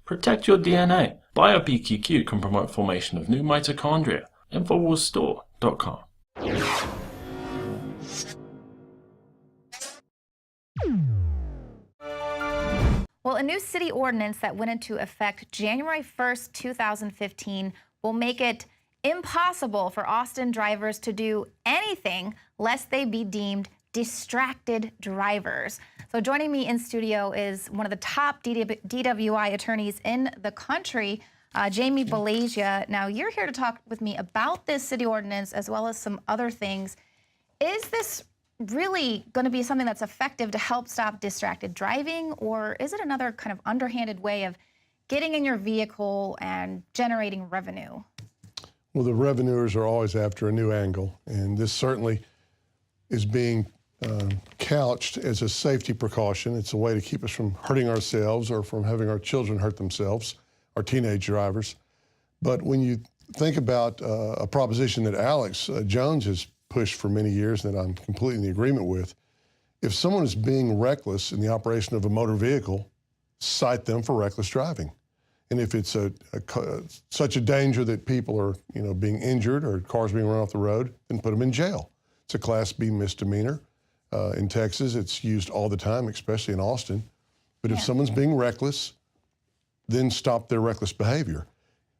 Protect your DNA. BioPQQ can promote formation of new mitochondria. Infowarsstore.com. Well, a new city ordinance that went into effect January 1st, 2015 will make it impossible for Austin drivers to do anything lest they be deemed distracted drivers. So joining me in studio is one of the top DWI attorneys in the country, Jamie Balagia. Now, you're here to talk with me about this city ordinance as well as some other things. Is this really going to be something that's effective to help stop distracted driving, or is it another kind of underhanded way of getting in your vehicle and generating revenue? Well, the revenuers are always after a new angle, and this certainly is being couched as a safety precaution. It's a way to keep us from hurting ourselves or from having our children hurt themselves, our teenage drivers. But when you think about a proposition that Alex Jones has pushed for many years and that I'm completely in agreement with, if someone is being reckless in the operation of a motor vehicle, cite them for reckless driving. And if it's such a danger that people are, being injured or cars being run off the road, then put them in jail. It's a Class B misdemeanor. In Texas, it's used all the time, especially in Austin. But if someone's being reckless, then stop their reckless behavior.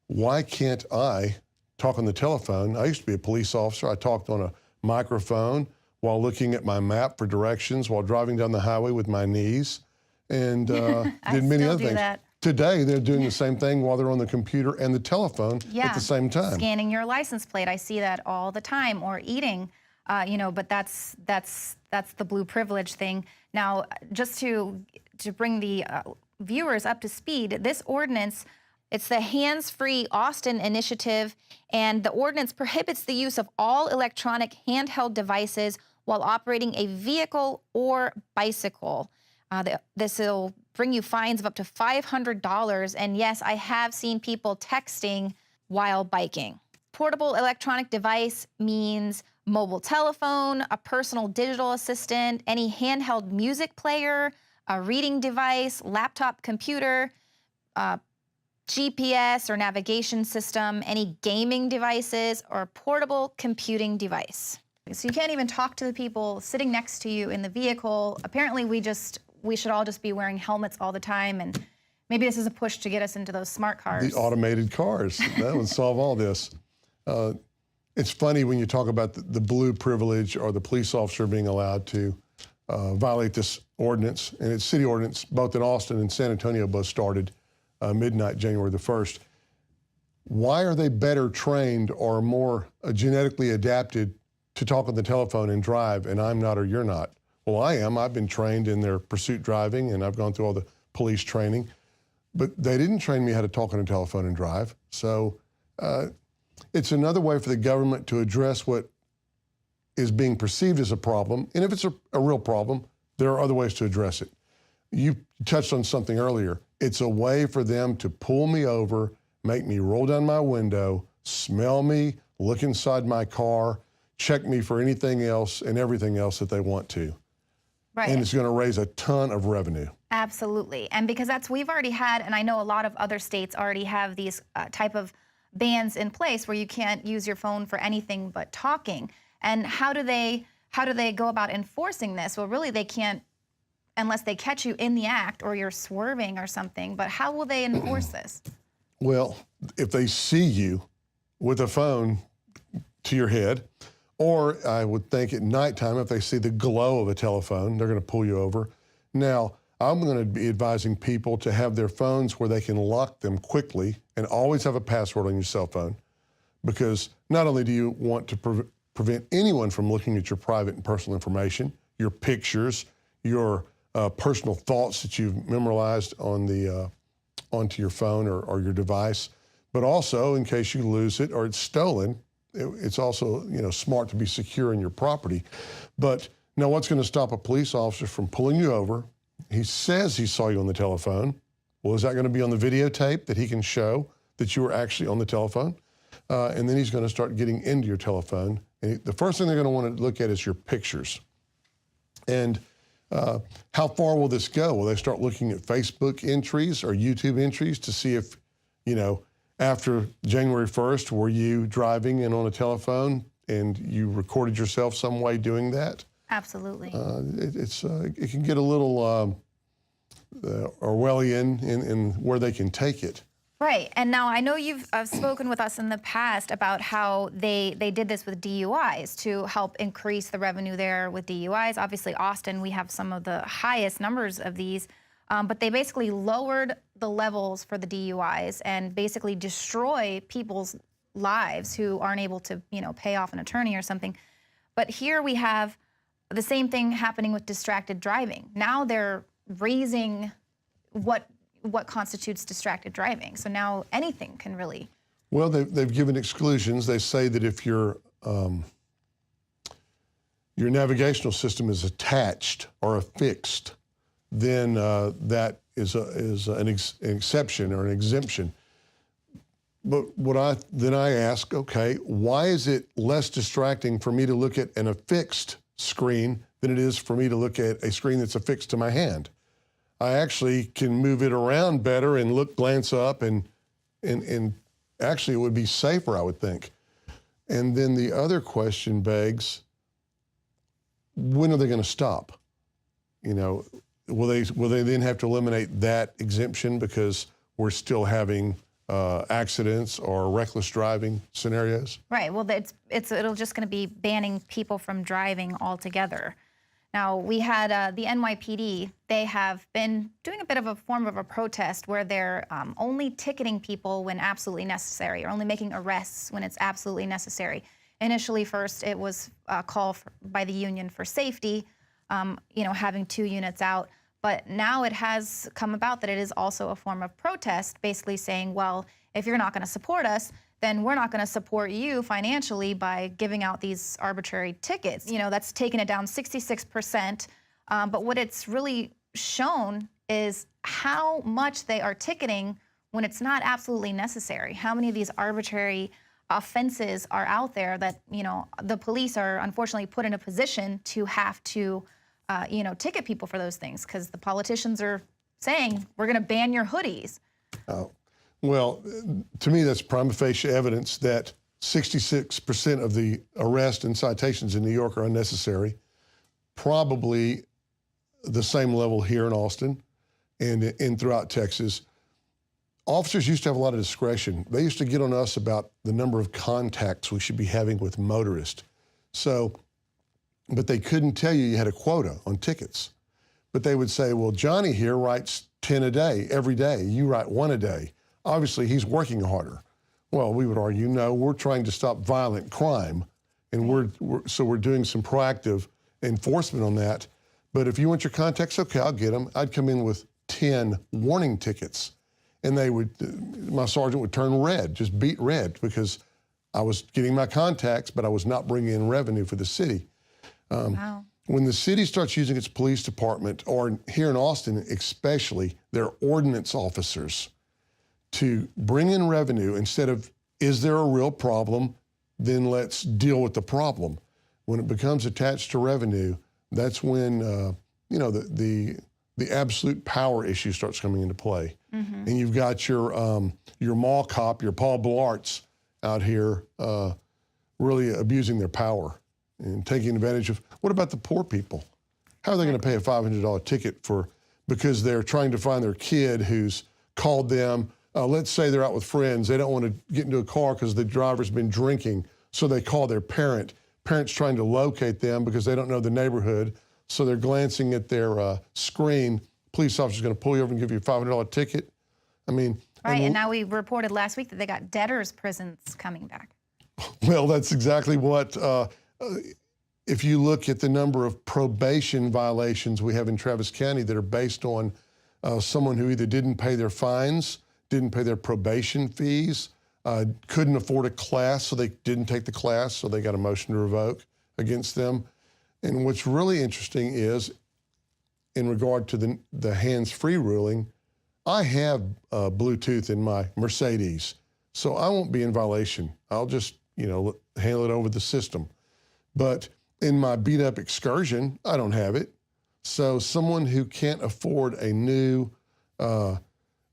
Why can't I talk on the telephone? I used to be a police officer. I talked on a microphone while looking at my map for directions, while driving down the highway with my knees, and did many other things. That. Today, they're doing the same thing while they're on the computer and the telephone at the same time. Scanning your license plate. I see that all the time. Or eating, but that's the blue privilege thing. Now, just to bring the viewers up to speed, this ordinance, it's the Hands-Free Austin initiative, and the ordinance prohibits the use of all electronic handheld devices while operating a vehicle or bicycle. This will bring you fines of up to $500, and yes, I have seen people texting while biking. Portable electronic device means mobile telephone, a personal digital assistant, any handheld music player, a reading device, laptop computer, GPS or navigation system, any gaming devices, or a portable computing device. So you can't even talk to the people sitting next to you in the vehicle. Apparently we should all just be wearing helmets all the time, and maybe this is a push to get us into those smart cars. The automated cars, that would solve all this. It's funny when you talk about the blue privilege or the police officer being allowed to violate this ordinance, and it's city ordinance, both in Austin and San Antonio both started midnight, January the 1st. Why are they better trained or more genetically adapted to talk on the telephone and drive, and I'm not or you're not? Well, I am. I've been trained in their pursuit driving, and I've gone through all the police training, but they didn't train me how to talk on a telephone and drive. So it's another way for the government to address what is being perceived as a problem. And if it's a real problem, there are other ways to address it. You touched on something earlier. It's a way for them to pull me over, make me roll down my window, smell me, look inside my car, check me for anything else and everything else that they want to. Right. And it's going to raise a ton of revenue. Absolutely. And because we've already had, and I know a lot of other states already have these type of bans in place where you can't use your phone for anything but talking. And how do they go about enforcing this? Well, really they can't unless they catch you in the act or you're swerving or something. But how will they enforce this? Well, if they see you with a phone to your head, or I would think at nighttime, if they see the glow of a telephone, they're going to pull you over. Now, I'm going to be advising people to have their phones where they can lock them quickly and always have a password on your cell phone, because not only do you want to prevent anyone from looking at your private and personal information, your pictures, your personal thoughts that you've memorized on onto your phone or your device, but also in case you lose it or it's stolen, it's also smart to be secure in your property. But now what's going to stop a police officer from pulling you over? He says he saw you on the telephone. Well, is that going to be on the videotape that he can show that you were actually on the telephone? And then he's going to start getting into your telephone. And the first thing they're going to want to look at is your pictures. And How far will this go? Will they start looking at Facebook entries or YouTube entries to see if, after January 1st, were you driving and on a telephone and you recorded yourself some way doing that? Absolutely. It can get a little Orwellian in where they can take it. Right. And now I know you've spoken with us in the past about how they did this with DUIs to help increase the revenue there with DUIs. Obviously, Austin, we have some of the highest numbers of these, but they basically lowered the levels for the DUIs and basically destroy people's lives who aren't able to, pay off an attorney or something. But here we have the same thing happening with distracted driving. Now they're raising what constitutes distracted driving. So now anything can really. Well, they've given exclusions. They say that if your navigational system is attached or affixed, then that is an exception or an exemption. But then I ask, okay, why is it less distracting for me to look at an affixed screen than it is for me to look at a screen that's affixed to my hand? I actually can move it around better and glance up, and actually it would be safer, I would think. And then the other question begs, when are they going to stop? Will they then have to eliminate that exemption because we're still having accidents or reckless driving scenarios? Right. Well, it'll just going to be banning people from driving altogether. Now, we had the NYPD. They have been doing a bit of a form of a protest where they're only ticketing people when absolutely necessary, or only making arrests when it's absolutely necessary. Initially, first, it was a call by the union for safety, having 2 units out. But now it has come about that it is also a form of protest, basically saying, well, if you're not going to support us, then we're not going to support you financially by giving out these arbitrary tickets. That's taken it down 66%. But what it's really shown is how much they are ticketing when it's not absolutely necessary. How many of these arbitrary offenses are out there that, the police are unfortunately put in a position to have to, ticket people for those things because the politicians are saying, we're going to ban your hoodies. Well, to me, that's prima facie evidence that 66% of the arrests and citations in New York are unnecessary. Probably the same level here in Austin and throughout Texas. Officers used to have a lot of discretion. They used to get on us about the number of contacts we should be having with motorists. But they couldn't tell you had a quota on tickets. But they would say, well, Johnny here writes 10 a day, every day. You write 1 a day. Obviously, he's working harder. Well, we would argue, no, we're trying to stop violent crime, and we're doing some proactive enforcement on that. But if you want your contacts, okay, I'll get them. I'd come in with 10 warning tickets, and my sergeant would turn red, just beat red, because I was getting my contacts, but I was not bringing in revenue for the city. Wow. When the city starts using its police department, or here in Austin especially, their ordinance officers, to bring in revenue instead of, is there a real problem, then let's deal with the problem. When it becomes attached to revenue, that's when, the absolute power issue starts coming into play. Mm-hmm. And you've got your mall cop, your Paul Blarts out here really abusing their power and taking advantage of, what about the poor people? How are they going to pay a $500 ticket because they're trying to find their kid who's called them? Let's say they're out with friends. They don't want to get into a car because the driver's been drinking, so they call their parent. Parents trying to locate them because they don't know the neighborhood, so they're glancing at their screen. Police officer's going to pull you over and give you a $500 ticket. I mean... Right, and now we reported last week that they got debtors' prisons coming back. Well, that's exactly what... if you look at the number of probation violations we have in Travis County that are based on someone who either didn't pay their fines, didn't pay their probation fees, couldn't afford a class, so they didn't take the class, so they got a motion to revoke against them. And what's really interesting is, in regard to the hands-free ruling, I have Bluetooth in my Mercedes, so I won't be in violation. I'll just, handle it over the system. But in my beat-up Excursion, I don't have it. So someone who can't afford a new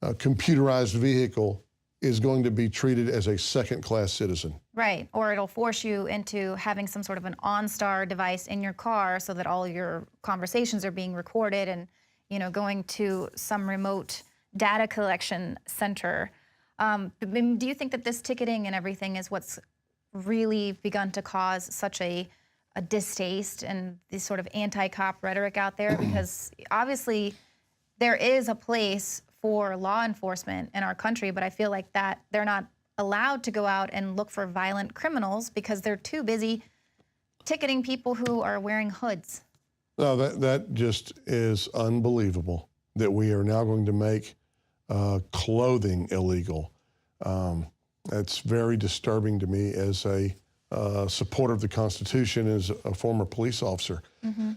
computerized vehicle is going to be treated as a second-class citizen. Right, or it'll force you into having some sort of an OnStar device in your car so that all your conversations are being recorded and, you know, going to some remote data collection center. Do you think that this ticketing and everything is what's really begun to cause such a distaste and this sort of anti-cop rhetoric out there? Because obviously there is a place for law enforcement in our country, but I feel like that they're not allowed to go out and look for violent criminals because they're too busy ticketing people who are wearing hoods. No, that just is unbelievable that we are now going to make clothing illegal. That's very disturbing to me as a supporter of the Constitution, as a former police officer. Mm-hmm.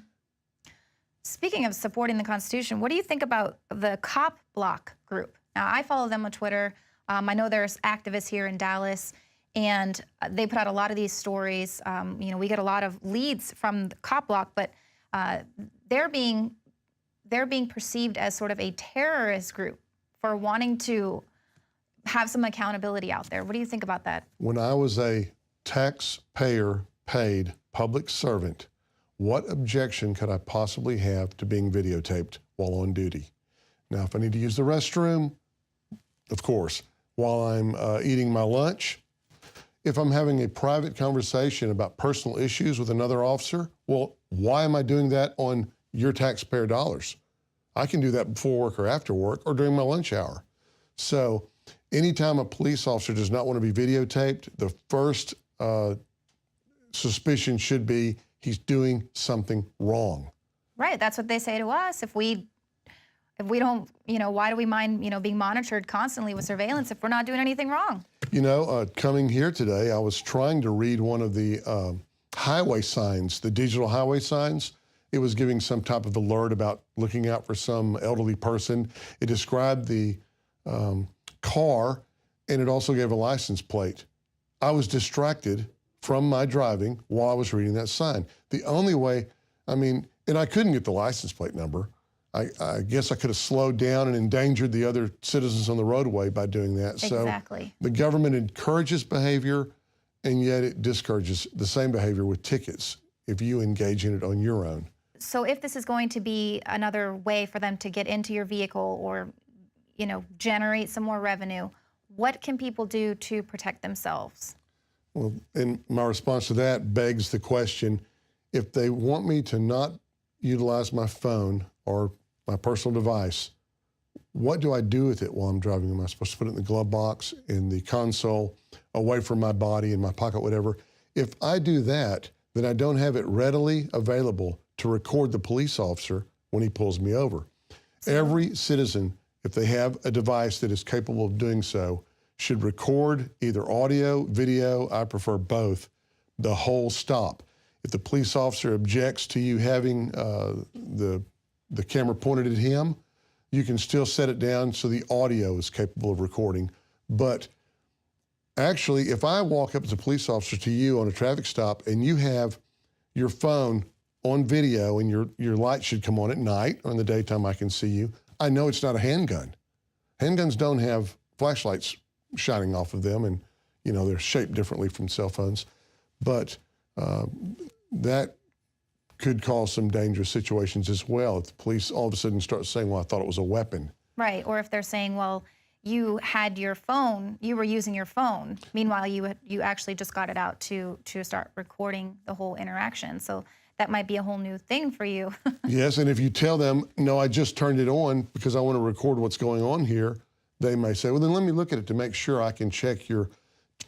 Speaking of supporting the Constitution, what do you think about the Cop Block group? Now, I follow them on Twitter. I know there's activists here in Dallas, and they put out a lot of these stories. You know, we get a lot of leads from the Cop Block, but they're being perceived as sort of a terrorist group for wanting to have some accountability out there. What do you think about that? When I was a taxpayer-paid public servant, what objection could I possibly have to being videotaped while on duty? Now, if I need to use the restroom, of course. While I'm eating my lunch, if I'm having a private conversation about personal issues with another officer, well, why am I doing that on your taxpayer dollars? I can do that before work or after work or during my lunch hour. So anytime a police officer does not want to be videotaped, the first suspicion should be he's doing something wrong. Right, that's what they say to us. If we don't, you know, why do we mind, you know, being monitored constantly with surveillance if we're not doing anything wrong? You know, coming here today, I was trying to read one of the highway signs, the digital highway signs. It was giving some type of alert about looking out for some elderly person. It described the car, and it also gave a license plate. I was distracted from my driving while I was reading that sign. The only way, I mean, and I couldn't get the license plate number. I guess I could have slowed down and endangered the other citizens on the roadway by doing that. Exactly. So the government encourages behavior, and yet it discourages the same behavior with tickets if you engage in it on your own. So if this is going to be another way for them to get into your vehicle or, you know, generate some more revenue, what can people do to protect themselves? Well, and my response to that begs the question, if they want me to not utilize my phone or my personal device, what do I do with it while I'm driving? Am I supposed to put it in the glove box, in the console, away from my body, in my pocket, whatever? If I do that, then I don't have it readily available to record the police officer when he pulls me over. Every citizen, if they have a device that is capable of doing so, should record either audio, video, I prefer both, the whole stop. If the police officer objects to you having the camera pointed at him, you can still set it down so the audio is capable of recording. But actually, if I walk up as a police officer to you on a traffic stop and you have your phone on video and your light should come on at night, or in the daytime I can see you, I know it's not a handgun. Handguns don't have flashlights shining off of them, and you know they're shaped differently from cell phones. But that could cause some dangerous situations as well if the police all of a sudden start saying, well, I thought it was a weapon. Right, or if they're saying, well, you had your phone, you were using your phone. Meanwhile, you actually just got it out to start recording the whole interaction. So that might be a whole new thing for you. Yes, and if you tell them, no, I just turned it on because I want to record what's going on here, they may say, well, then let me look at it to make sure I can check your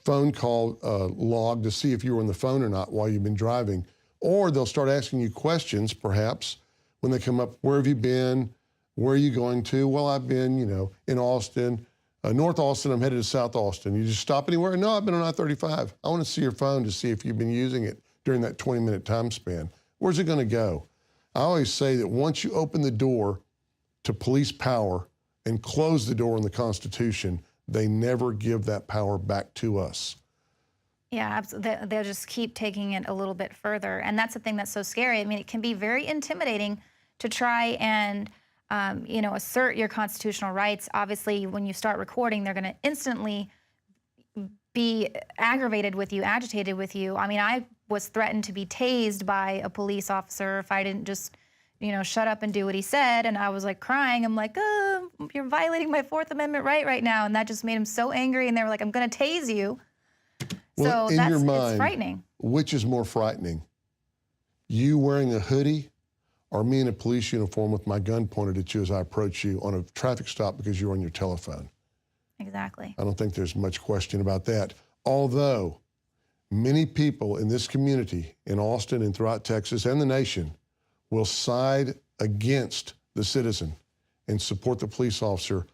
phone call log to see if you were on the phone or not while you've been driving. Or they'll start asking you questions, perhaps, when they come up, where have you been? Where are you going to? Well, I've been, you know, in Austin, North Austin, I'm headed to South Austin. You just stop anywhere? No, I've been on I-35. I want to see your phone to see if you've been using it during that 20-minute time span. Where's it going to go? I always say that once you open the door to police power and close the door on the Constitution, they never give that power back to us. Yeah, absolutely. They'll just keep taking it a little bit further. And that's the thing that's so scary. I mean, it can be very intimidating to try and assert your constitutional rights. Obviously, when you start recording, they're going to instantly be aggravated with you, agitated with you. I mean, I was threatened to be tased by a police officer if I didn't just, shut up and do what he said. And I was like crying. I'm like, oh, you're violating my Fourth Amendment right now. And that just made him so angry. And they were like, I'm going to tase you. Well, So in your it's mind, frightening. which is more frightening? You wearing a hoodie or me in a police uniform with my gun pointed at you as I approach you on a traffic stop because you're on your telephone? Exactly. I don't think there's much question about that. Although many people in this community in Austin and throughout Texas and the nation will side against the citizen and support the police officer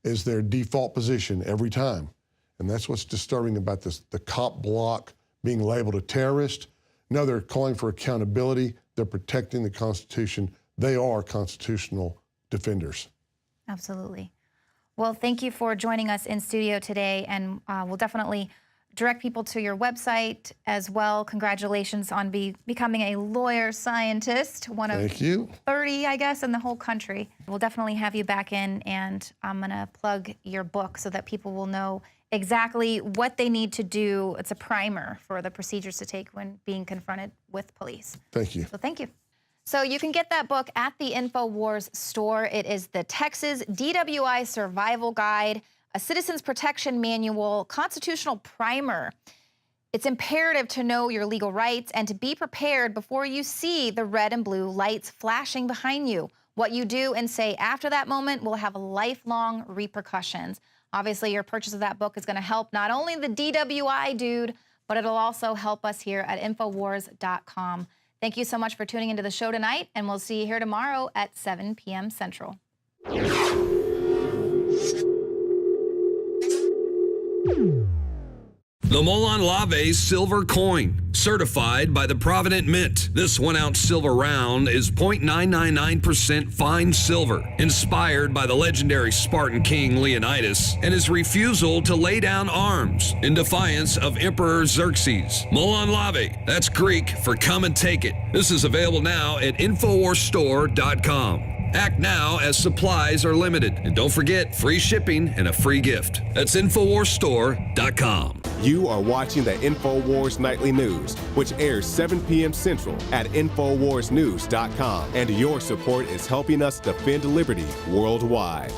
as their default position every time. And that's what's disturbing about this, the cop block being labeled a terrorist. No, they're calling for accountability. They're protecting the Constitution. They are constitutional defenders. Absolutely. Well, thank you for joining us in studio today, and we'll definitely direct people to your website as well. Congratulations on becoming a lawyer scientist, one of 30, I guess, in the whole country. We'll definitely have you back in, and I'm going to plug your book so that people will know exactly what they need to do. It's a primer for the procedures to take when being confronted with police. Thank you. So thank you. So you can get that book at the Infowars store. It is the Texas DWI Survival Guide, a Citizens Protection Manual, constitutional primer. It's imperative to know your legal rights and to be prepared before you see the red and blue lights flashing behind you. What you do and say after that moment will have lifelong repercussions. Obviously, your purchase of that book is going to help not only the DWI dude, but it'll also help us here at Infowars.com. Thank you so much for tuning into the show tonight, and we'll see you here tomorrow at 7 p.m. Central. The Molon Lave Silver Coin, certified by the Provident Mint. This 1-ounce silver round is 0.999% fine silver, inspired by the legendary Spartan king Leonidas and his refusal to lay down arms in defiance of Emperor Xerxes. Molon Lave, that's Greek for come and take it. This is available now at InfoWarsStore.com. Act now as supplies are limited. And don't forget, free shipping and a free gift. That's InfoWarsStore.com. You are watching the Infowars Nightly News, which airs 7 p.m. Central at InfoWarsNews.com. And your support is helping us defend liberty worldwide.